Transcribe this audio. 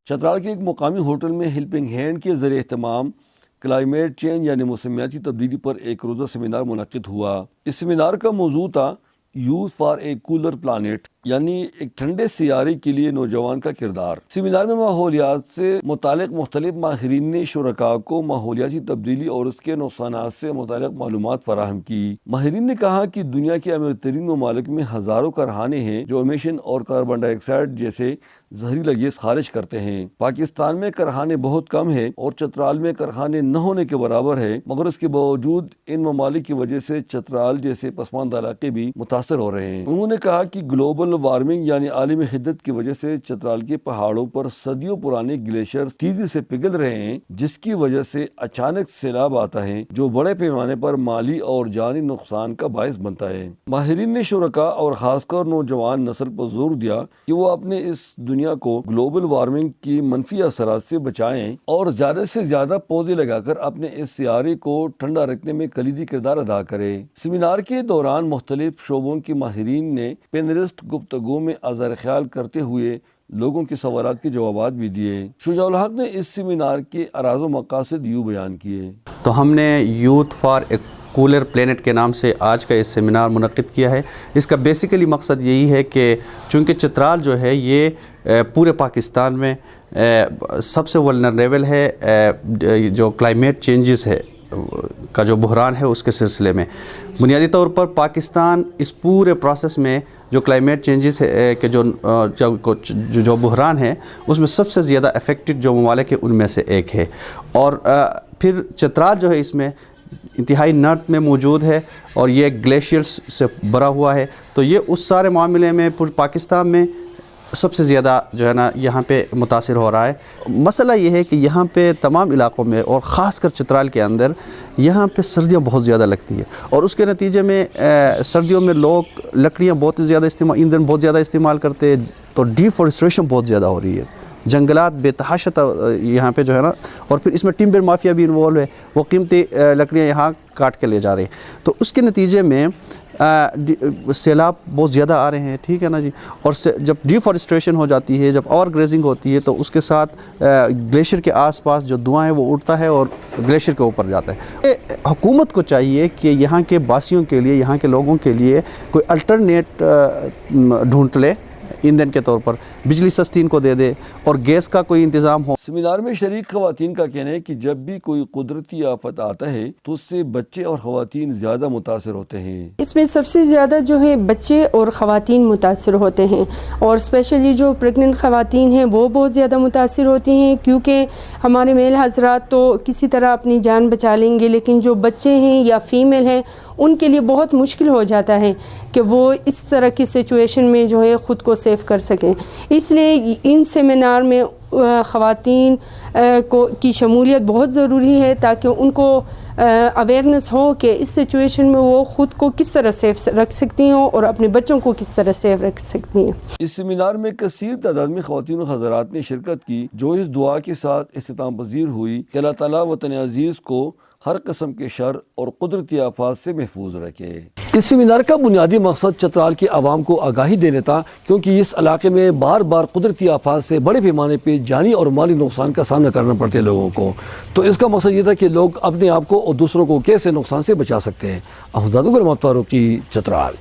چترال کے ایک مقامی ہوٹل میں ہیلپنگ ہینڈ کے زیر اہتمام کلائمیٹ چینج یعنی موسمیاتی تبدیلی پر ایک روزہ سیمینار منعقد ہوا۔ اس سیمینار کا موضوع تھا youth for a cooler planet, یعنی ایک ٹھنڈے سیارے کے لیے نوجوان کا کردار۔ سیمینار میں ماحولیات سے متعلق مختلف ماہرین نے شرکاء کو ماحولیاتی تبدیلی اور اس کے نقصانات سے متعلق معلومات فراہم کی۔ ماہرین نے کہا کہ دنیا کے امیر ترین ممالک میں ہزاروں کارخانے ہیں جو امیشن اور کاربن ڈائی آکسائڈ جیسے زہریلا گیس خارج کرتے ہیں۔ پاکستان میں کارخانے بہت کم ہیں اور چترال میں کارخانے نہ ہونے کے برابر ہے، مگر اس کے باوجود ان ممالک کی وجہ سے چترال جیسے پسماندہ علاقے بھی متاثر ہو رہے ہیں۔ انہوں نے کہا کہ گلوبل وارمنگ یعنی عالمی حدت کی وجہ سے چترال کے پہاڑوں پر صدیوں پرانے گلیشیئر تیزی سے پگھل رہے ہیں، جس کی وجہ سے اچانک سیلاب آتا ہے جو بڑے پیمانے پر مالی اور جانی نقصان کا باعث بنتا ہے۔ ماہرین نے شرکاء اور خاص کر نوجوان نسل پر زور دیا کہ وہ اپنے اس دنیا کو گلوبل وارمنگ کی منفی اثرات سے بچائیں اور زیادہ سے زیادہ پودے لگا کر اپنے اس سیارے کو ٹھنڈا رکھنے میں کلیدی کردار ادا کریں۔ سیمینار کے دوران مختلف شعبوں کے ماہرین نے پینلسٹ گفتگو میں اظہار خیال کرتے ہوئے لوگوں کے سوالات کے جوابات بھی دیے۔ شجاع الحق نے اس سیمینار کے اراز و مقاصد یوں بیان کیے۔ تو ہم نے youth for a cooler planet کے نام سے آج کا اس سیمینار منعقد کیا ہے۔ اس کا بیسیکلی مقصد یہی ہے کہ چونکہ چترال جو ہے یہ پورے پاکستان میں سب سے ولنریبل ہے جو کلائمیٹ چینجز ہے کا جو بحران ہے اس کے سلسلے میں۔ بنیادی طور پر پاکستان اس پورے پروسیس میں جو کلائمیٹ چینجز ہے کہ جو بحران ہے اس میں سب سے زیادہ افیکٹڈ جو ممالک ہیں ان میں سے ایک ہے، اور پھر چترال جو ہے اس میں انتہائی نارتھ میں موجود ہے اور یہ گلیشیئرز سے بھرا ہوا ہے، تو یہ اس سارے معاملے میں پاکستان میں سب سے زیادہ جو ہے نا یہاں پہ متاثر ہو رہا ہے۔ مسئلہ یہ ہے کہ یہاں پہ تمام علاقوں میں اور خاص کر چترال کے اندر یہاں پہ سردیاں بہت زیادہ لگتی ہے، اور اس کے نتیجے میں سردیوں میں لوگ لکڑیاں بہت زیادہ ایندھن بہت زیادہ استعمال کرتے ہیں، تو ڈیفورسٹریشن بہت زیادہ ہو رہی ہے، جنگلات بے تحاشا یہاں پہ جو ہے نا، اور پھر اس میں ٹمبر مافیا بھی انوالو ہے، وہ قیمتی لکڑیاں یہاں کاٹ کے لے جا رہے ہیں، تو اس کے نتیجے میں سیلاب بہت زیادہ آ رہے ہیں، ٹھیک ہے نا جی۔ اور جب ڈیفورسٹریشن ہو جاتی ہے، جب اور گریزنگ ہوتی ہے، تو اس کے ساتھ گلیشیئر کے آس پاس جو دھواں ہے وہ اڑتا ہے اور گلیشیئر کے اوپر جاتا ہے۔ حکومت کو چاہیے کہ یہاں کے باسیوں کے لیے، یہاں کے لوگوں کے لیے کوئی الٹرنیٹ ڈھونڈ لے، ایندھن کے طور پر بجلی سستی ان کو دے دے اور گیس کا کوئی انتظام ہو۔ سیمینار میں شریک خواتین کا کہنا ہے کہ جب بھی کوئی قدرتی آفت آتا ہے تو اس سے بچے اور خواتین زیادہ متاثر ہوتے ہیں۔ اس میں سب سے زیادہ جو ہے بچے اور خواتین متاثر ہوتے ہیں، اور اسپیشلی جو پریگننٹ خواتین ہیں وہ بہت زیادہ متاثر ہوتی ہیں، کیونکہ ہمارے میل حضرات تو کسی طرح اپنی جان بچا لیں گے، لیکن جو بچے ہیں یا فیمیل ہیں ان کے لیے بہت مشکل ہو جاتا ہے کہ وہ اس طرح کی سچویشن میں جو ہے خود کو سیف کر سکیں۔ اس لیے ان سیمینار میں خواتین کی شمولیت بہت ضروری ہے، تاکہ ان کو اویئرنیس ہو کہ اس سچویشن میں وہ خود کو کس طرح سیف رکھ سکتی ہوں اور اپنے بچوں کو کس طرح سیف رکھ سکتی ہیں۔ اس سیمینار میں کثیر تعداد میں خواتین و حضرات نے شرکت کی، جو اس دعا کے ساتھ اختتام پذیر ہوئی کہ اللہ تعالیٰ وطن عزیز کو ہر قسم کے شر اور قدرتی آفات سے محفوظ رکھے۔ اس سیمینار کا بنیادی مقصد چترال کے عوام کو آگاہی دینے تھا، کیونکہ اس علاقے میں بار بار قدرتی آفات سے بڑے پیمانے پہ جانی اور مالی نقصان کا سامنا کرنا پڑتے ہیں لوگوں کو، تو اس کا مقصد یہ تھا کہ لوگ اپنے آپ کو اور دوسروں کو کیسے نقصان سے بچا سکتے ہیں۔ احمد زادہ غلام فاروقی، چترال۔